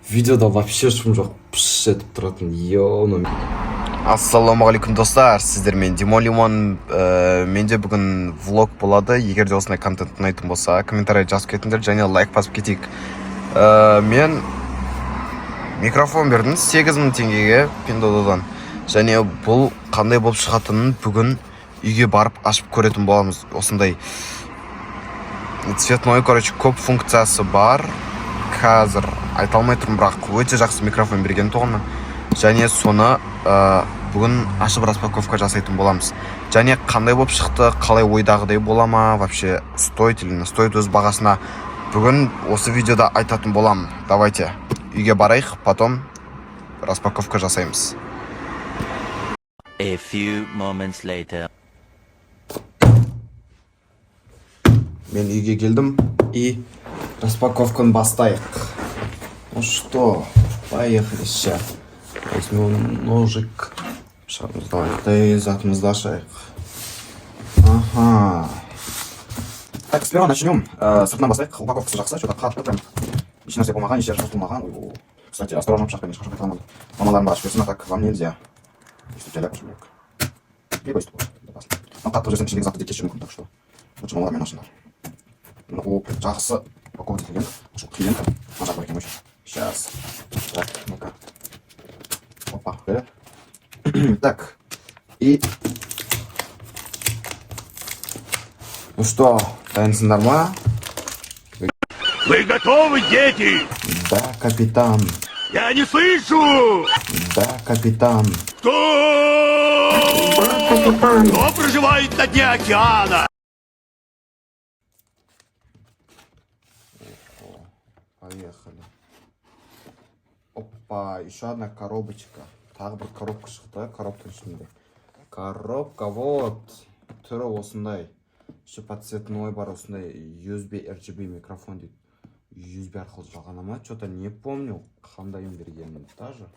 Видеода вообще шум жоқ, пш етіп тұратын. Ассалаумағалейкум достар, сіздермен Димон Лимон. Менде бүгін влог болады. Егер де осындай контент ұнайтын болса, комментарий жазып кетіңдер және лайк басып кетейік. Мен микрофон бердім 8000 теңгеге Пиндодадан. Және бұл қандай болып шығатынын бүгін үйге барып ашып көретін боламыз. Осындай цветной, көп функциясы бар. Қазір айта алмай тұрмын, бірақ өте жақсы микрофон берген тұғын. Және соны бүгін ашып распаковка жасайтын боламыз. Және қандай болып шықты, қалай ойдағыдай бола ма, вообще стоит или не стоит, өз бағасына бүгін осы видеода айтатын болам. Давайте үйге барайық, потом распаковка жасаймыз. A few moments later. Мен үйге келдім и распаковканы бастайық. Ну что, поехали сейчас. Возьмем ножик. Давай затымызды ашайық. Ага. Так, сперва начнем. Сыртынан бастайық. Упаковкасы жақсы, что-то қатты прям. Еш нәрсе болмаған, еш нәрсе болмаған. Кстати, осторожно, пышақпен ешқашан қайталамады. Мамаларым бар, ашып берсін, а так вам нельзя. Если тебя ляпаешь, блок. Либо есть такое, безопасно. Но қатты жүрсең ішіндегі затты кеткеші мүмкін, так что лучше мамалармен ашыңдар. О, жақсы. Упаковка келген. Ашып қиын. Нажақ бар екен, сейчас. Так, ну-ка. Опа, так, и... Ну что, дайынсыңдар ма? Вы готовы, дети? Да, капитан. Я не слышу! Да, капитан. Кто? Да, капитан. Кто проживает на дне океана? Поехали. Опа, еще одна коробочка. Тағы бір коробка шықты, коробка ішінде. Коробка, вот. Түрі осындай. Еще подцветной бар, осындай USB RGB микрофон дейді. USB арқылы жалғана ма? Что-то не помню. Қандайын бергенмін даже.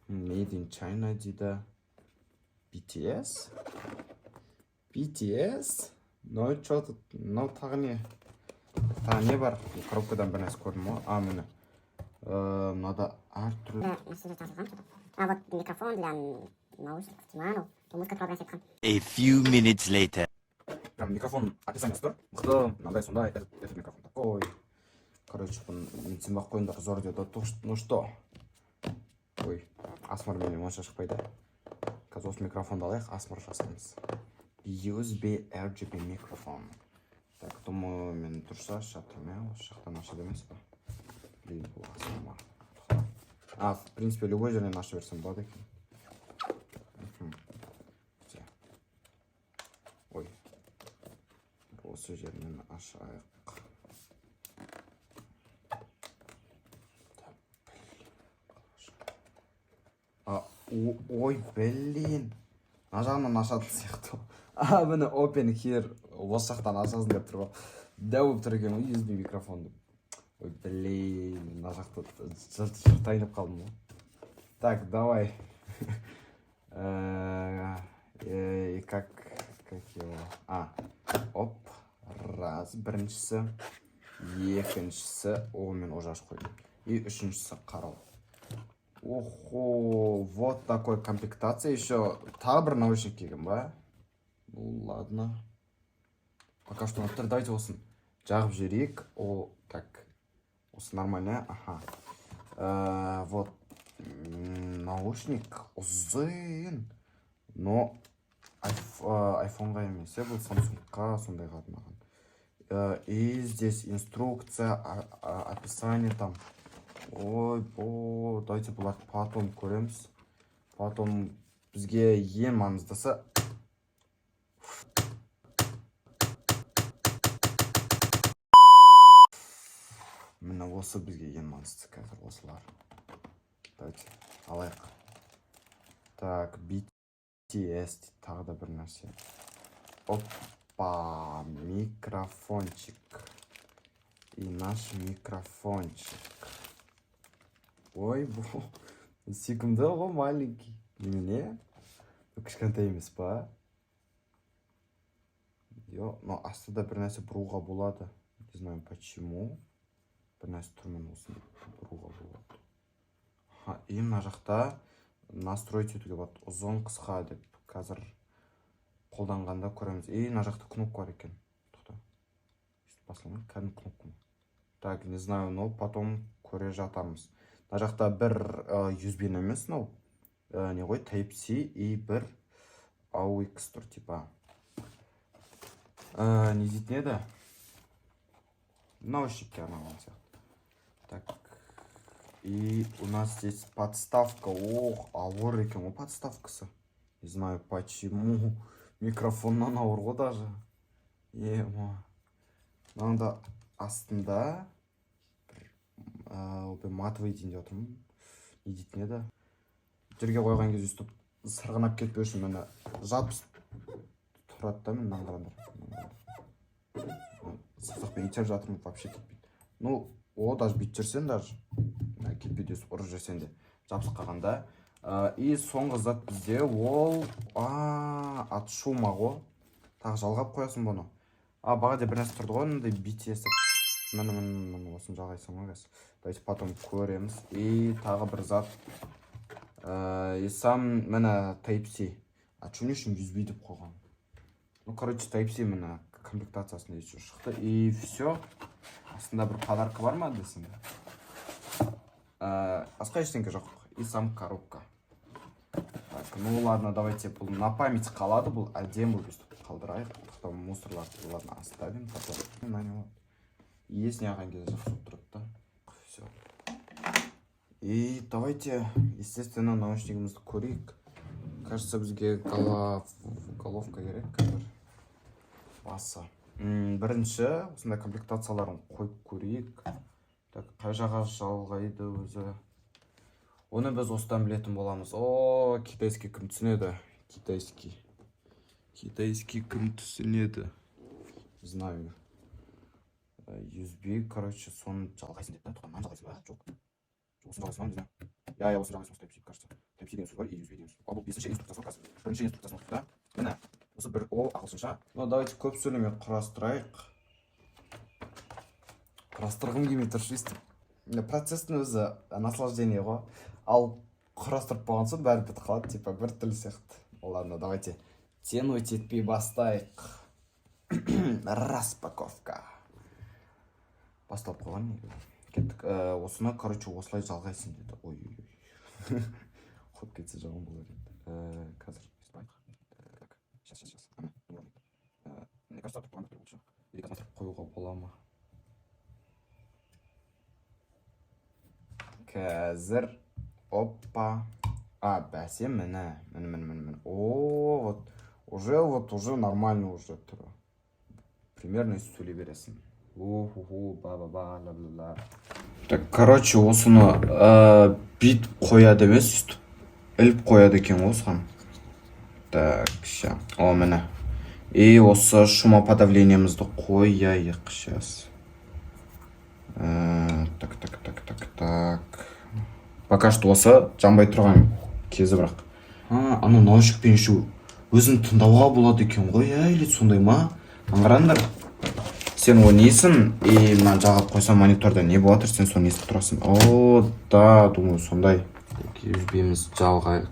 Made in China дейді. BTS? BTS? Ну, что-то, ну, тағы не? Тағы не бар? Коробкадан бір нәрсе көрдім ғой. А, міне. Надо әртүрлі. А вот микрофон для наушников, Тиману, музыка программа. A few minutes later. Прям микрофон описание тұр. Мықты, мынандай сондай, этот микрофон такой. Короче, мен сенбақ қойындар зор деді. Ну что? Ой, асмар менен онша шықпайды. Қазір осы микрофонды алайық, асмар жасаймыз. USB RGB микрофон. Так, думаю, мен тұрса шатырмай, осы жақтан ашады емес па? А, в принципе, любой жерден аша берсем болады екен. Ой, осы жерден ашайық. Ой, блин. Мына жағынан ашатын сияқты. А, міне open here. Осы жақтан ашасың деп тұр ғой. Дәу болып тұр екен ғой, USB микрофонды. Ой, блин, мына жақта жыртайынып қалдым ғой. Так, давай. И как его? А, оп, раз, біріншісі, екіншісі, о, мен уже ашып қойдым. И үшіншісі қарау. Охо, вот такой комплектация. Еще тағы бір наушник келген ба? Ну, ладно. Пока что на давайте осын жағып жіберейік. О, так. Осы нормально, ага. Вот наушник ұзын, но айфонға емес, бұл самсунгқа сондай қатынаған. И здесь инструкция, описание там. Ой, давайте бұларды потом көреміз. Потом бізге ең маңыздысы міне осы бізге ең маңыздысы қазір осылар. Давайте алайық. Так, BTS тағы да бір нәрсе. Опа, микрофончик. И наш микрофончик. Ой, бұл сүйкімді ғой, маленький. Немене? Кішкентай емес па? Но астыда бір нәрсе бұруға болады. Не знаю почему. Bir нәрсе тұрмын осыны бұруға болады. И мына жақта настроить етуге болады. Ұзын, қысқа деп. Қазір қолданғанда көреміз. И мына жақта кнопка бар екен. Тоқта. Басылмай, кәдімгі кнопка. Так, не знаю, но потом көре жатармыз. Мына жақта бір USB емес, мынау. Не ғой, Type-C и бір AUX тұр, типа. Не дейтін еді? Наушники анаған сияқты. Так. И у нас здесь подставка. Ох, ауыр екен ғой подставкасы. Не знаю, почему. Микрофоннан ауыр ғой даже. Ема. Мынанда астында матовый дейін деп отырмын. Не дейтін еді? Жерге қойған кезде үстіп сырғанап кетпеу үшін мені жабыс тұрады да, мен қараңдар. Сызықпен итеріп жатырмын, вообще кетпейді. Ну, о, даже бүйтіп жүрсен даже кетпейді, ұрып жүрсен де жабысып қалғанда. И соңғы зат бізде ол от шума ғой. Тағы жалғап қоясың бұны. Баға деп бір нәрсе тұрды ғой, мындай BTS. Міне осыны жалғайсың ғой. Давайте потом көреміз. И тағы бір зат. И сам міне Type-C. Чу не үшін USB деп қойған? Ну, короче, Type-C міне комплектациясында еще шықты. И все. Астында бір подарка бар ма десің? Басқа ештеңке жоқ. И сам коробка. Так, ну ладно, давайте бұл на память қалады, бұл әдем бұл өстіп қалдырайық. Потом мусорларды ладно оставим, потом на него. Есть неған кезде жақсы тұрады да. Все. И давайте, естественно, наушнигімізді көрейік. Кажется, бізге головка керек. Басы. Бірінші, осындай комплектацияларын қойып көрейік. Так, қай жаға жалғайды өзі. Оны біз осыдан білетін боламыз. О, китайский кім түсінеді? Китайский кім түсінеді? Знаю. USB, короче, соны жалғайсын деп. Тұқаннан жалғайсын ба? Жоқ. Осын жалғайсын ба, не знаю. Я осын жалғайсын, Type-C, кажется. Type-C деген сөз бар, и USB деген сөз. Бұл 5-ші инструкциясын оқасы. Бірінші инструкциясын оқыда. Міне, осы бір ол ағылшынша. Ну, давайте көп сөйлемей құрастырайық. Құрастырғым келмей тұр, швестіп. Процесстің өзі наслаждение ғой. Ал құрастырып болған соң бәрі бітіп қалады, типа бір тіл сияқты. Ладно, давайте тянуть етпей бастайық. Распаковка. Басталып қойған. Кеттік. Осыны, короче, осылай жалғайсын деді. Ой-ой-ой. Қойып кетсе жағын болар еді. Қазір так. Сейчас. Мне кажется, тұрып қойған лучше. Или қазір қоюға бола ма? Қазір. Опа. Бәсе, міне. О, вот. Уже нормально уже тұры. Примерно сөйлей бересің. Ба-ба-ба-ла-ла-ла. Так, короче, осыны бит қояды емес, іліп қояды екен осыған. Так, ща. О, міне. И осы шумоподавлениемізді қояйық сейчас. Так. Пока что осы жанбай тұрған кезі бірақ. Ана наушникпен шу өзін тыңдауға болады екен ғой, или сондай ма? Аңғараңдар. Сен ойнайсың, и мына жағып қойсам мониторда не болады, сен соны естіп тұрасың. О, да, думаю, сондай. USB-міз жалғайық.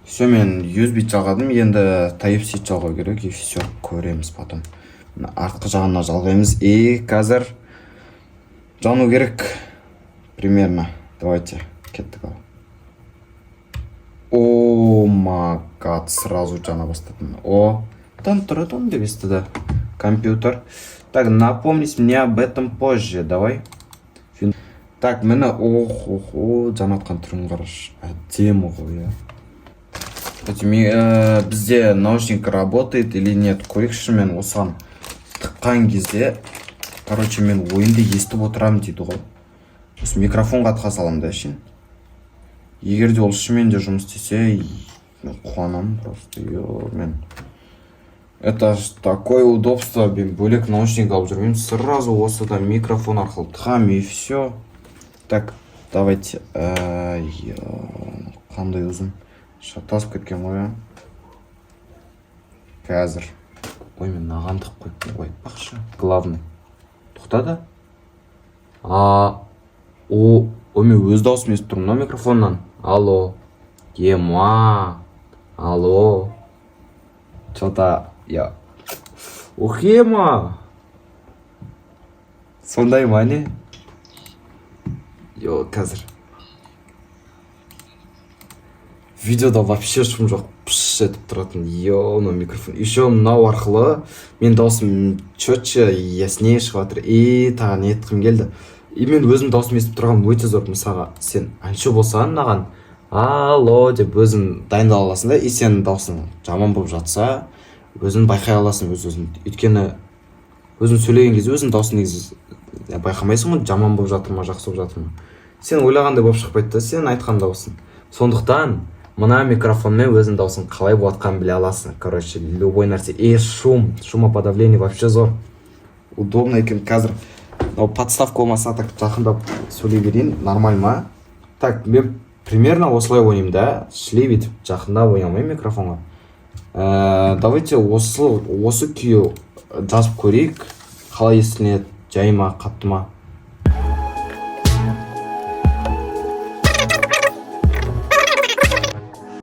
Все, мен USB жалғадым, енді Type-C жалғау керек, и все, көреміз потом. Артқы жағына жалғаймыз, и қазір жану керек. Примерно. Давайте, кеттік ал. О, магад, сразу жана бастадым. О, тан-тұры-тан деп естіді. Компьютер. Так, напомнись мне об этом позже, давай. Так, мені, жанатқан түрін қараш. Әдемі ғой, Бізде наушник работает или нет? Көрекші мен осыған тыққан кезде, короче, мен ойынды естіп отырам дейді ғой. Осы микрофонға атқа салам да шын. Егерде ол шымен де жұмыс істесе, мен қуанам просто. Мен это такое удобство, мен бөлек наушник алып жүрмеймін. Сразу осыда микрофон арқылы тығам и все. Так, давайте. Қандай өзім шатасып кеткен ғой. Қазір. Ой, мен нағандық қойып айтпақшы. Главный. Тоқтады? Ой, мен өз даусым естіп тұрмын мына микрофоннан. Алло. Ема. Алло. Что-то я... Ух, ема. Сондай ма не? Йо, қазір. Видеода вообще шум жоқ, пш етіп тұратын. Йо, мына микрофон. Еще мынау арқылы мен даусым четче, яснее шығып жатыр. Тағы не еткім келді. Мен өзім даусым естіп тұрған өте зор. Мысалға, сен әнші болсаң, мынаған алло деп өзің дайындала аласың да, сенің даусың жаман болып жатса, өзің байқай аласың өз-өзің. Өйткені өзің сөйлеген кезде өзің даусың негізі байқамайсың ғой, жаман болып жатыр ма, жақсы болып жатыр ма. Сен ойлағандай болып шықпайды да, сен айтқан даусың. Сондықтан мына микрофонмен өзің даусың қалай болатқанын біле аласың. Короче, любой нәрсе. Шумоподавление вообще зор. Удобно екен. Қазір подставка болмаса так жақындап сөйлей берейін. Нормаль ма? Так, мен примерно осылай ойнаймын да. Шлей бүйтіп жақындап ойнамаймын микрофонға. Давайте осы күйі жазып көрейік. Қалай естіледі, жай ма, қатты ма?